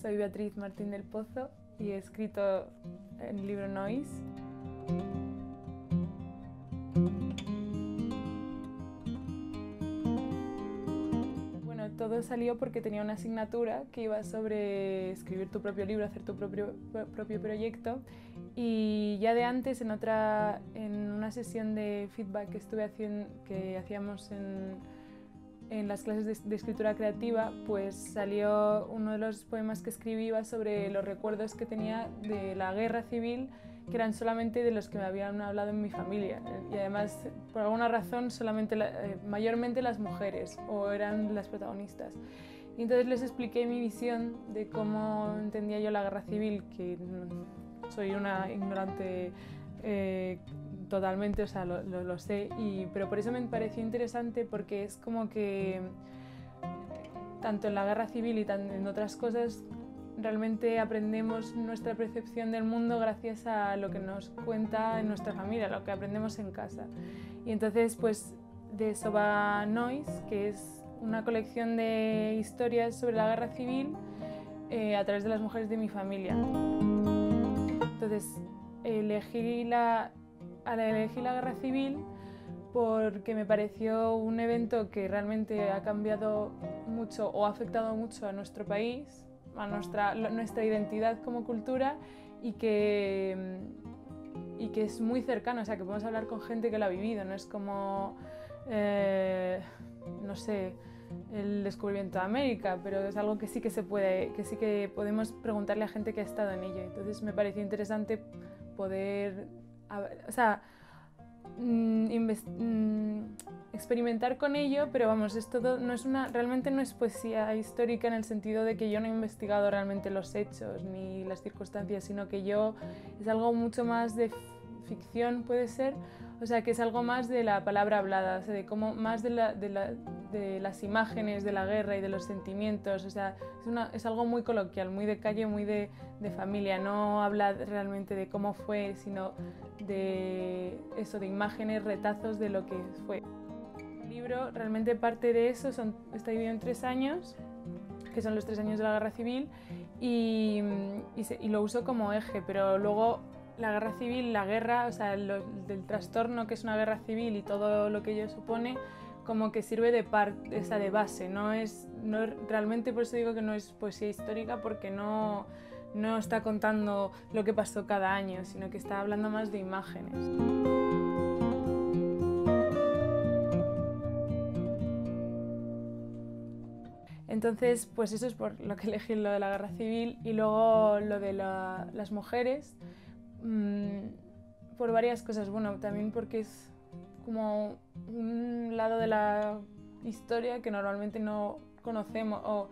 Soy Beatriz Martín del Pozo y he escrito el libro Nois. Bueno, todo salió porque tenía una asignatura que iba sobre escribir tu propio libro, hacer tu propio proyecto, y ya de antes en una sesión de feedback que hacíamos en las clases de escritura creativa, pues salió uno de los poemas que escribí sobre los recuerdos que tenía de la guerra civil, que eran solamente de los que me habían hablado en mi familia, y además por alguna razón mayormente las mujeres, o eran las protagonistas. Y entonces les expliqué mi visión de cómo entendía yo la guerra civil, que soy una ignorante totalmente, o sea, lo sé, pero por eso me pareció interesante, porque es como que tanto en la guerra civil y en otras cosas realmente aprendemos nuestra percepción del mundo gracias a lo que nos cuenta en nuestra familia, lo que aprendemos en casa. Y entonces pues de eso va Nois, que es una colección de historias sobre la guerra civil a través de las mujeres de mi familia. Entonces elegí la guerra civil porque me pareció un evento que realmente ha cambiado mucho o ha afectado mucho a nuestro país, a nuestra identidad como cultura, y que es muy cercano, o sea, que podemos hablar con gente que lo ha vivido, no es como, no sé, el descubrimiento de América, pero es algo que sí que podemos preguntarle a gente que ha estado en ello. Entonces me pareció interesante poder, o sea, experimentar con ello, pero vamos, realmente no es poesía histórica en el sentido de que yo no he investigado realmente los hechos ni las circunstancias, sino que es algo mucho más de ficción, puede ser, o sea, que es algo más de la palabra hablada, o sea, más de las imágenes de la guerra y de los sentimientos, o sea, es algo muy coloquial, muy de calle, muy de familia, no habla realmente de cómo fue, sino de imágenes, retazos de lo que fue. El libro realmente parte de eso, está dividido en 3 años, que son los 3 años de la guerra civil, y lo uso como eje, pero luego la guerra civil, o sea, del trastorno que es una guerra civil y todo lo que ello supone, como que sirve de base, realmente por eso digo que no es poesía histórica, porque no está contando lo que pasó cada año, sino que está hablando más de imágenes. Entonces, pues eso es por lo que elegí lo de la guerra civil, y luego lo de las mujeres, por varias cosas. Bueno, también porque es como un lado de la historia que normalmente no conocemos o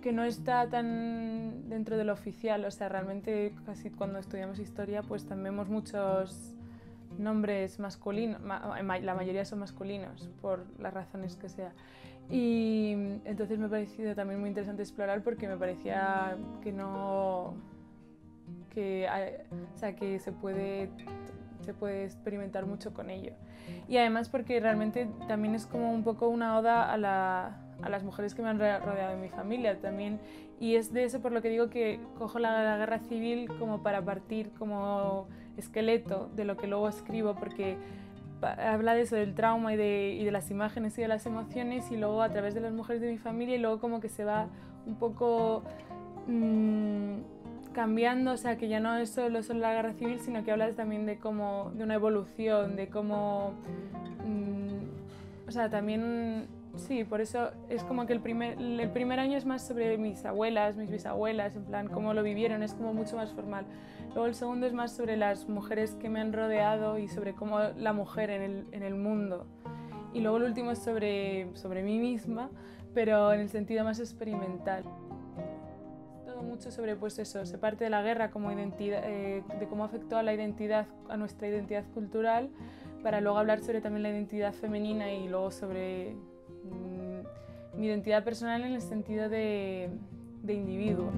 que no está tan dentro de lo oficial. O sea, realmente casi cuando estudiamos historia pues también vemos muchos nombres masculinos, la mayoría son masculinos por las razones que sea. Y entonces me ha parecido también muy interesante explorar, porque me parecía que se puede experimentar mucho con ello. Y además porque realmente también es como un poco una oda a las mujeres que me han rodeado en mi familia también, y es de eso por lo que digo que cojo la guerra civil como para partir como esqueleto de lo que luego escribo, porque habla de eso, del trauma y de las imágenes y de las emociones, y luego a través de las mujeres de mi familia, y luego como que se va un poco cambiando, o sea, que ya no es solo la guerra civil, sino que hablas también de una evolución, de cómo, o sea, también, sí, por eso es como que el primer año es más sobre mis abuelas, mis bisabuelas, en plan, cómo lo vivieron, es como mucho más formal. Luego el segundo es más sobre las mujeres que me han rodeado y sobre cómo la mujer en el mundo. Y luego el último es sobre mí misma, pero en el sentido más experimental. Mucho sobre, pues eso, se parte de la guerra como identidad, de cómo afectó a nuestra identidad cultural, para luego hablar sobre también la identidad femenina, y luego sobre mi identidad personal en el sentido de individuo.